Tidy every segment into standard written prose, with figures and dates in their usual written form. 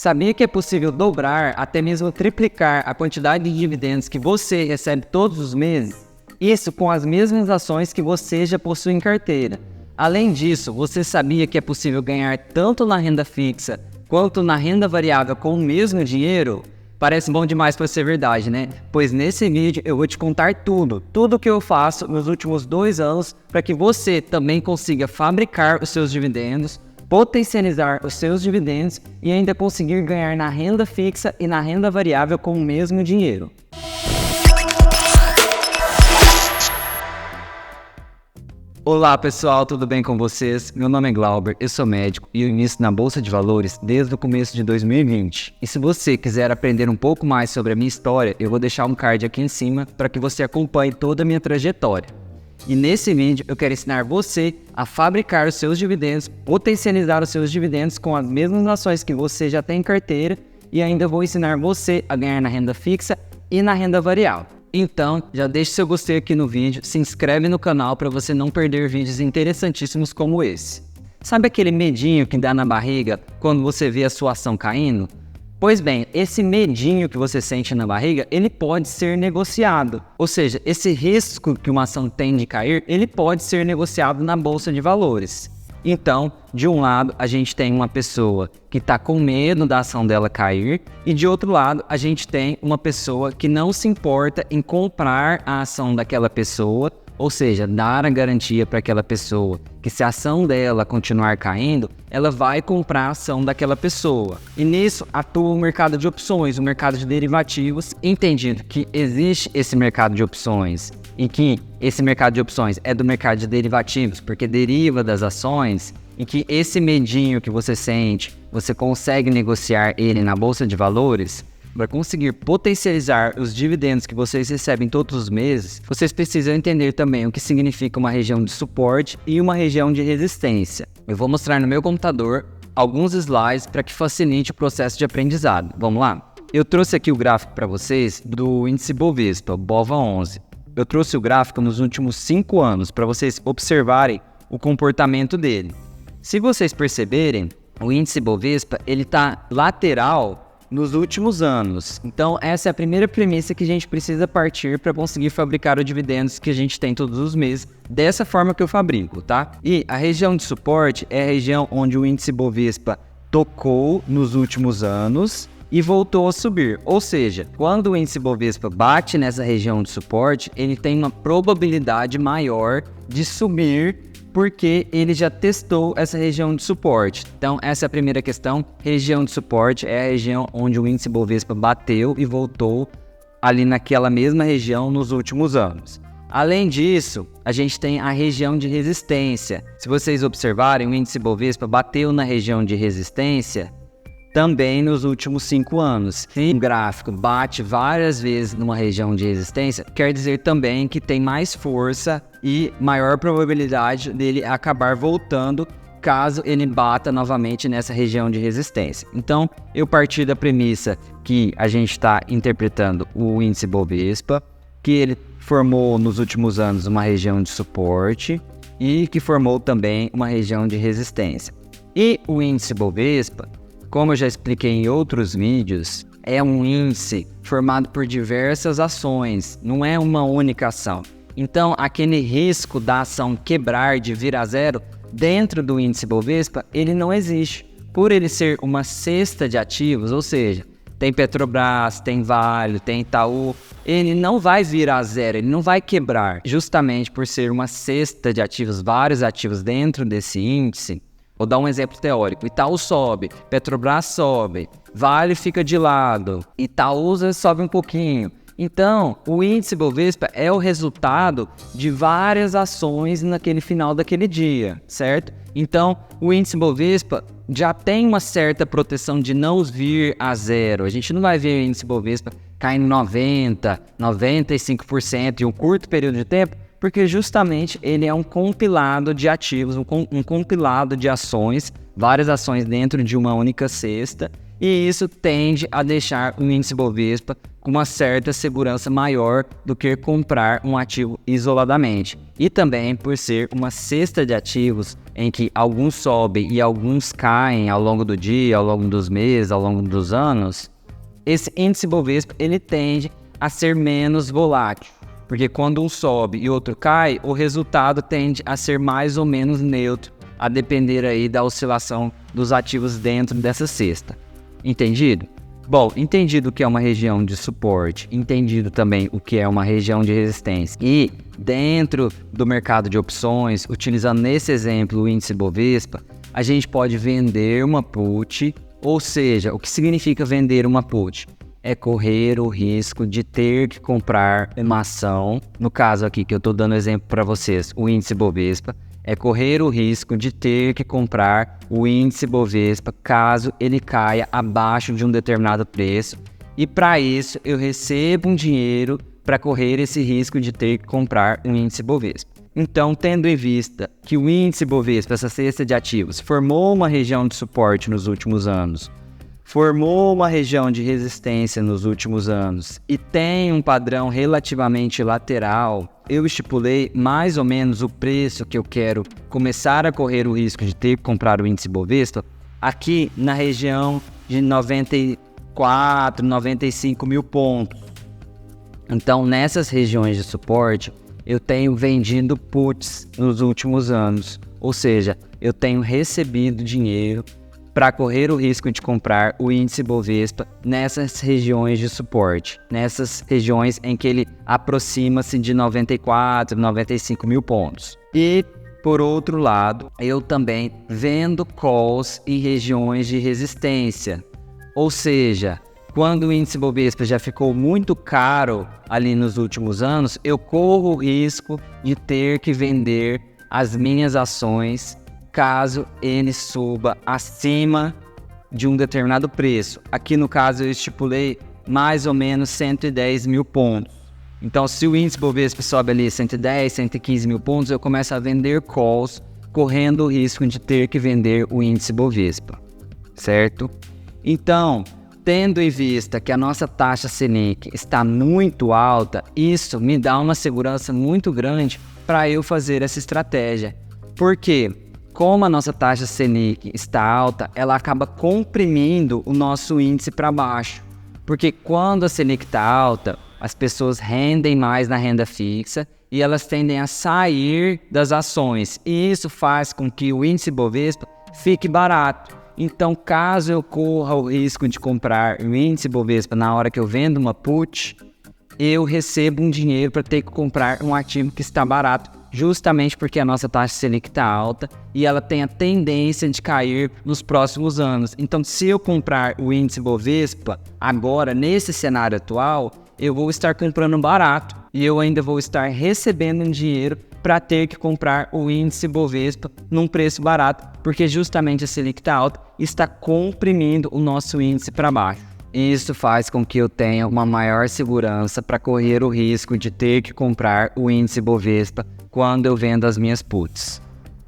Sabia que é possível dobrar, até mesmo triplicar a quantidade de dividendos que você recebe todos os meses? Isso com as mesmas ações que você já possui em carteira. Além disso, você sabia que é possível ganhar tanto na renda fixa quanto na renda variável com o mesmo dinheiro? Parece bom demais para ser verdade, né? Pois nesse vídeo eu vou te contar tudo que eu faço nos últimos 2 anos para que você também consiga fabricar os seus dividendos, potencializar os seus dividendos e ainda conseguir ganhar na renda fixa e na renda variável com o mesmo dinheiro. Olá pessoal, tudo bem com vocês? Meu nome é Glauber, eu sou médico e eu inicio na Bolsa de Valores desde o começo de 2020. E se você quiser aprender um pouco mais sobre a minha história, eu vou deixar um card aqui em cima para que você acompanhe toda a minha trajetória. E nesse vídeo eu quero ensinar você a fabricar os seus dividendos, potencializar os seus dividendos com as mesmas ações que você já tem em carteira e ainda vou ensinar você a ganhar na renda fixa e na renda variável. Então, já deixe seu gostei aqui no vídeo, se inscreve no canal para você não perder vídeos interessantíssimos como esse. Sabe aquele medinho que dá na barriga quando você vê a sua ação caindo? Pois bem, esse medinho que você sente na barriga, ele pode ser negociado. Ou seja, esse risco que uma ação tem de cair, ele pode ser negociado na Bolsa de Valores. Então, de um lado, a gente tem uma pessoa que está com medo da ação dela cair e de outro lado, a gente tem uma pessoa que não se importa em comprar a ação daquela pessoa, ou seja, dar a garantia para aquela pessoa que se a ação dela continuar caindo, ela vai comprar a ação daquela pessoa. E nisso atua o mercado de opções, o mercado de derivativos, entendido que existe esse mercado de opções e que esse mercado de opções é do mercado de derivativos, porque deriva das ações, e que esse medinho que você sente, você consegue negociar ele na Bolsa de Valores. Para conseguir potencializar os dividendos que vocês recebem todos os meses, vocês precisam entender também o que significa uma região de suporte e uma região de resistência. Eu vou mostrar no meu computador alguns slides para que facilite o processo de aprendizado. Vamos lá? Eu trouxe aqui o gráfico para vocês do índice Bovespa, BOVA11. Eu trouxe o gráfico nos últimos 5 anos para vocês observarem o comportamento dele. Se vocês perceberem, o índice Bovespa ele está lateral nos últimos anos. Então essa é a primeira premissa que a gente precisa partir para conseguir fabricar os dividendos que a gente tem todos os meses, dessa forma que eu fabrico, tá? E a região de suporte é a região onde o índice Bovespa tocou nos últimos anos e voltou a subir, ou seja, quando o índice Bovespa bate nessa região de suporte, ele tem uma probabilidade maior de subir porque ele já testou essa região de suporte. Então essa é a primeira questão, região de suporte é a região onde o índice Bovespa bateu e voltou ali naquela mesma região nos últimos anos. Além disso, a gente tem a região de resistência. Se vocês observarem, o índice Bovespa bateu na região de resistência também nos últimos 5 anos. Se um gráfico bate várias vezes numa região de resistência, quer dizer também que tem mais força e maior probabilidade dele acabar voltando caso ele bata novamente nessa região de resistência. Então, eu parti da premissa que a gente está interpretando o índice Bovespa, que ele formou nos últimos anos uma região de suporte e que formou também uma região de resistência. E o índice Bovespa, como eu já expliquei em outros vídeos, é um índice formado por diversas ações, não é uma única ação. Então, aquele risco da ação quebrar de vir a zero dentro do índice Bovespa, ele não existe. Por ele ser uma cesta de ativos, ou seja, tem Petrobras, tem Vale, tem Itaú, ele não vai vir a zero, ele não vai quebrar. Justamente por ser uma cesta de ativos, vários ativos dentro desse índice. Vou dar um exemplo teórico, Itaú sobe, Petrobras sobe, Vale fica de lado, Itaúsa sobe um pouquinho. Então, o índice Bovespa é o resultado de várias ações naquele final daquele dia, certo? Então, o índice Bovespa já tem uma certa proteção de não vir a zero. A gente não vai ver o índice Bovespa caindo 90%, 95% em um curto período de tempo, porque justamente ele é um compilado de ativos, um compilado de ações, várias ações dentro de uma única cesta, e isso tende a deixar o índice Bovespa com uma certa segurança maior do que comprar um ativo isoladamente. E também por ser uma cesta de ativos em que alguns sobem e alguns caem ao longo do dia, ao longo dos meses, ao longo dos anos, esse índice Bovespa ele tende a ser menos volátil. Porque quando um sobe e outro cai, o resultado tende a ser mais ou menos neutro, a depender aí da oscilação dos ativos dentro dessa cesta. Entendido? Bom, entendido o que é uma região de suporte, entendido também o que é uma região de resistência e dentro do mercado de opções, utilizando nesse exemplo o índice Bovespa, a gente pode vender uma put, ou seja, o que significa vender uma put? É correr o risco de ter que comprar uma ação, no caso aqui que eu estou dando exemplo para vocês, o índice Bovespa, é correr o risco de ter que comprar o índice Bovespa caso ele caia abaixo de um determinado preço e para isso eu recebo um dinheiro para correr esse risco de ter que comprar um índice Bovespa. Então, tendo em vista que o índice Bovespa, essa cesta de ativos, formou uma região de suporte nos últimos anos, formou uma região de resistência nos últimos anos e tem um padrão relativamente lateral, eu estipulei mais ou menos o preço que eu quero começar a correr o risco de ter que comprar o índice Bovespa aqui na região de 94, 95 mil pontos. Então, nessas regiões de suporte, eu tenho vendido puts nos últimos anos, ou seja, eu tenho recebido dinheiro para correr o risco de comprar o índice Bovespa nessas regiões de suporte, nessas regiões em que ele aproxima-se de 94, 95 mil pontos. E, por outro lado, eu também vendo calls em regiões de resistência, ou seja, quando o índice Bovespa já ficou muito caro ali nos últimos anos, eu corro o risco de ter que vender as minhas ações caso ele suba acima de um determinado preço. Aqui no caso eu estipulei mais ou menos 110 mil pontos. Então se o índice Bovespa sobe ali 110, 115 mil pontos, eu começo a vender calls, correndo o risco de ter que vender o índice Bovespa, certo? Então, tendo em vista que a nossa taxa Selic está muito alta, isso me dá uma segurança muito grande para eu fazer essa estratégia. Por quê? Como a nossa taxa Selic está alta, ela acaba comprimindo o nosso índice para baixo. Porque quando a Selic está alta, as pessoas rendem mais na renda fixa e elas tendem a sair das ações. E isso faz com que o índice Bovespa fique barato. Então, caso eu corra o risco de comprar o índice Bovespa na hora que eu vendo uma put, eu recebo um dinheiro para ter que comprar um ativo que está barato, justamente porque a nossa taxa Selic está alta e ela tem a tendência de cair nos próximos anos. Então, se eu comprar o índice Bovespa agora, nesse cenário atual, eu vou estar comprando barato e eu ainda vou estar recebendo um dinheiro para ter que comprar o índice Bovespa num preço barato, porque justamente a Selic está alta e está comprimindo o nosso índice para baixo. Isso faz com que eu tenha uma maior segurança para correr o risco de ter que comprar o índice Bovespa quando eu vendo as minhas puts.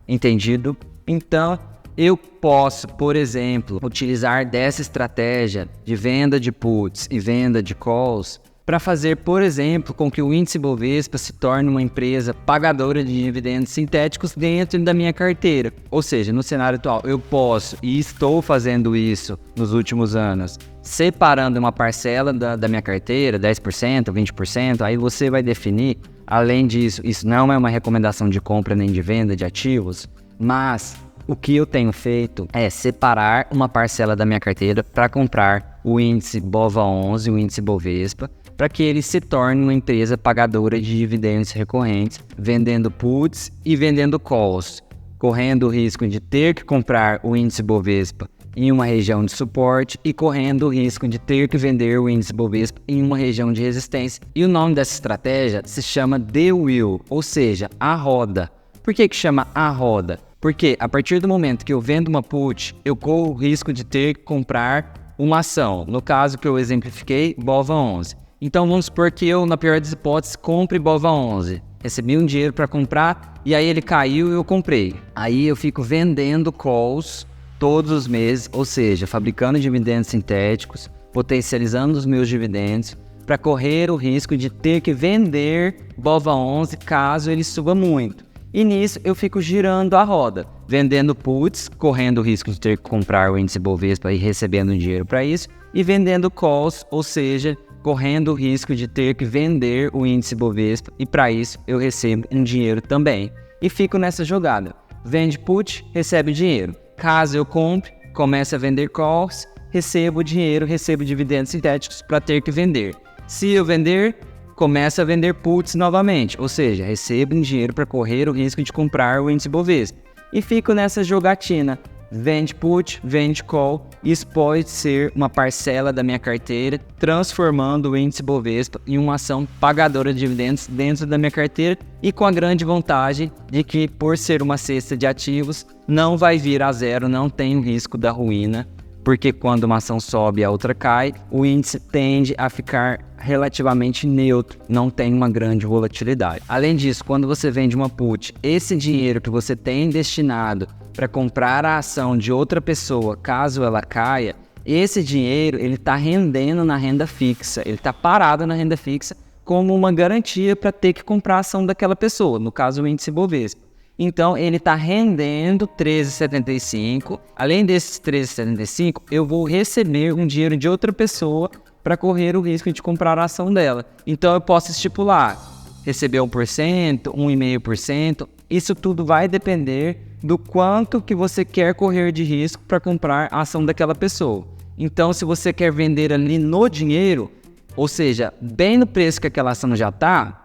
Entendido? Então, eu posso, por exemplo, utilizar dessa estratégia de venda de puts e venda de calls para fazer, por exemplo, com que o índice Bovespa se torne uma empresa pagadora de dividendos sintéticos dentro da minha carteira. Ou seja, no cenário atual, eu posso e estou fazendo isso nos últimos anos, separando uma parcela da minha carteira, 10%, 20%, aí você vai definir. Além disso, isso não é uma recomendação de compra nem de venda de ativos, mas o que eu tenho feito é separar uma parcela da minha carteira para comprar o índice BOVA11, o índice Bovespa, para que ele se torne uma empresa pagadora de dividendos recorrentes, vendendo puts e vendendo calls, correndo o risco de ter que comprar o índice Bovespa em uma região de suporte e correndo o risco de ter que vender o índice Bovespa em uma região de resistência. E o nome dessa estratégia se chama The Wheel, ou seja, a roda. Por que chama a roda? Porque a partir do momento que eu vendo uma put, eu corro o risco de ter que comprar uma ação. No caso que eu exemplifiquei, BOVA11. Então vamos supor que eu, na pior das hipóteses, compre BOVA11. Recebi um dinheiro para comprar e aí ele caiu e eu comprei. Aí eu fico vendendo calls todos os meses, ou seja, fabricando dividendos sintéticos, potencializando os meus dividendos, para correr o risco de ter que vender BOVA11 caso ele suba muito. E nisso eu fico girando a roda, vendendo puts, correndo o risco de ter que comprar o índice Bovespa e recebendo dinheiro para isso, e vendendo calls, ou seja, correndo o risco de ter que vender o índice Bovespa e para isso eu recebo um dinheiro também. E fico nessa jogada, vende put, recebe dinheiro. Caso eu compre, comece a vender calls, recebo dinheiro, recebo dividendos sintéticos para ter que vender. Se eu vender, começo a vender puts novamente, ou seja, recebo dinheiro para correr o risco de comprar o índice Bovespa. E fico nessa jogatina, vende put, vende call, isso pode ser uma parcela da minha carteira, transformando o índice Bovespa em uma ação pagadora de dividendos dentro da minha carteira e com a grande vantagem de que, por ser uma cesta de ativos, não vai vir a zero, não tem o risco da ruína, porque quando uma ação sobe e a outra cai, o índice tende a ficar relativamente neutro, não tem uma grande volatilidade. Além disso, quando você vende uma put, esse dinheiro que você tem destinado para comprar a ação de outra pessoa, caso ela caia, esse dinheiro ele está rendendo na renda fixa, ele está parado na renda fixa como uma garantia para ter que comprar a ação daquela pessoa, no caso o índice Bovespa. Então ele está rendendo 13,75. Além desses 13,75, eu vou receber um dinheiro de outra pessoa para correr o risco de comprar a ação dela. Então eu posso estipular, receber 1%, 1,5%. Isso tudo vai depender do quanto que você quer correr de risco para comprar a ação daquela pessoa. Então se você quer vender ali no dinheiro, ou seja, bem no preço que aquela ação já está,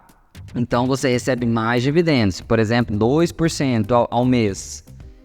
então você recebe mais dividendos, por exemplo, 2% ao mês.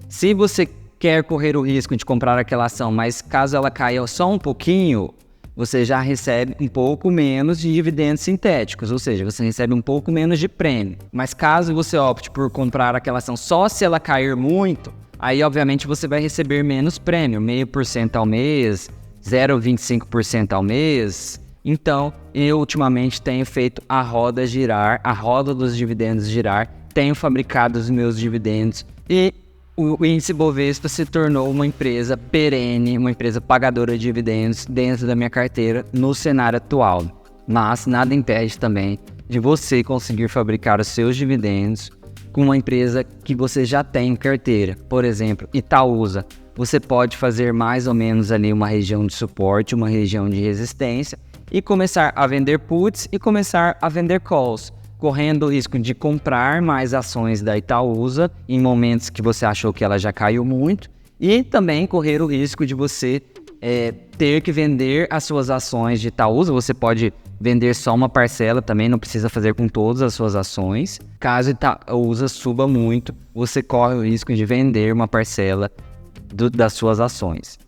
Se você quer correr o risco de comprar aquela ação, mas caso ela caia só um pouquinho, você já recebe um pouco menos de dividendos sintéticos, ou seja, você recebe um pouco menos de prêmio. Mas caso você opte por comprar aquela ação só se ela cair muito, aí obviamente você vai receber menos prêmio, 0,5% ao mês, 0,25% ao mês. Então, eu ultimamente tenho feito a roda girar, a roda dos dividendos girar, tenho fabricado os meus dividendos e o índice Bovespa se tornou uma empresa perene, uma empresa pagadora de dividendos dentro da minha carteira no cenário atual. Mas nada impede também de você conseguir fabricar os seus dividendos com uma empresa que você já tem em carteira. Por exemplo, Itaúsa. Você pode fazer mais ou menos ali uma região de suporte, uma região de resistência e começar a vender puts e começar a vender calls, correndo o risco de comprar mais ações da Itaúsa em momentos que você achou que ela já caiu muito e também correr o risco de você ter que vender as suas ações de Itaúsa. Você pode vender só uma parcela também, não precisa fazer com todas as suas ações. Caso Itaúsa suba muito, você corre o risco de vender uma parcela das suas ações.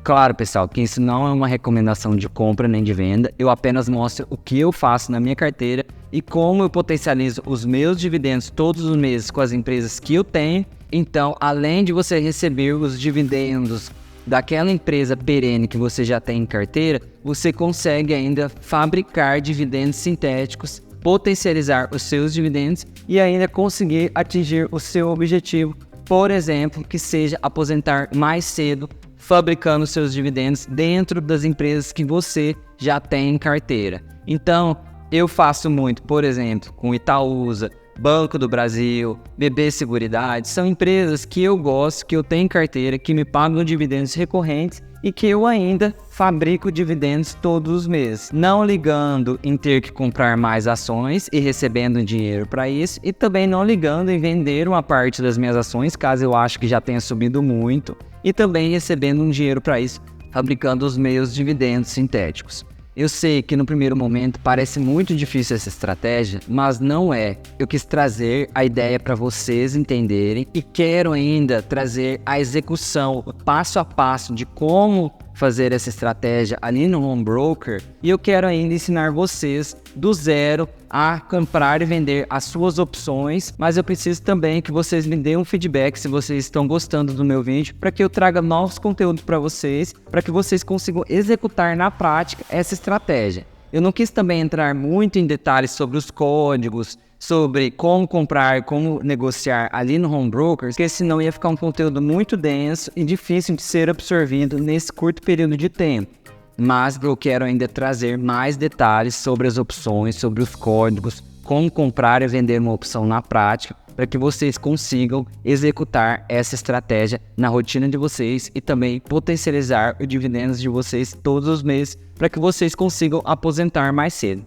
Claro, pessoal, que isso não é uma recomendação de compra nem de venda, eu apenas mostro o que eu faço na minha carteira e como eu potencializo os meus dividendos todos os meses com as empresas que eu tenho. Então, além de você receber os dividendos daquela empresa perene que você já tem em carteira, você consegue ainda fabricar dividendos sintéticos, potencializar os seus dividendos e ainda conseguir atingir o seu objetivo, por exemplo, que seja aposentar mais cedo, fabricando seus dividendos dentro das empresas que você já tem em carteira. Então, eu faço muito, por exemplo, com Itaúsa, Banco do Brasil, BB Seguridade, são empresas que eu gosto, que eu tenho em carteira, que me pagam dividendos recorrentes e que eu ainda fabrico dividendos todos os meses, não ligando em ter que comprar mais ações e recebendo dinheiro para isso, e também não ligando em vender uma parte das minhas ações, caso eu acho que já tenha subido muito, e também recebendo um dinheiro para isso, fabricando os meus dividendos sintéticos. Eu sei que no primeiro momento parece muito difícil essa estratégia, mas não é. Eu quis trazer a ideia para vocês entenderem e quero ainda trazer a execução, o passo a passo de como fazer essa estratégia ali no Home Broker, e eu quero ainda ensinar vocês do zero a comprar e vender as suas opções, mas eu preciso também que vocês me deem um feedback se vocês estão gostando do meu vídeo, para que eu traga novos conteúdos para vocês, para que vocês consigam executar na prática essa estratégia. Eu não quis também entrar muito em detalhes sobre os códigos, sobre como comprar, como negociar ali no Home Broker, porque senão ia ficar um conteúdo muito denso e difícil de ser absorvido nesse curto período de tempo. mas eu quero ainda trazer mais detalhes sobre as opções, sobre os códigos, como comprar e vender uma opção na prática, para que vocês consigam executar essa estratégia na rotina de vocês e também potencializar os dividendos de vocês todos os meses, para que vocês consigam aposentar mais cedo.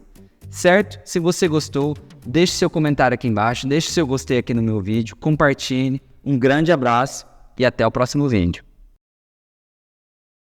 Certo? Se você gostou, deixe seu comentário aqui embaixo, deixe seu gostei aqui no meu vídeo, compartilhe, um grande abraço e até o próximo vídeo.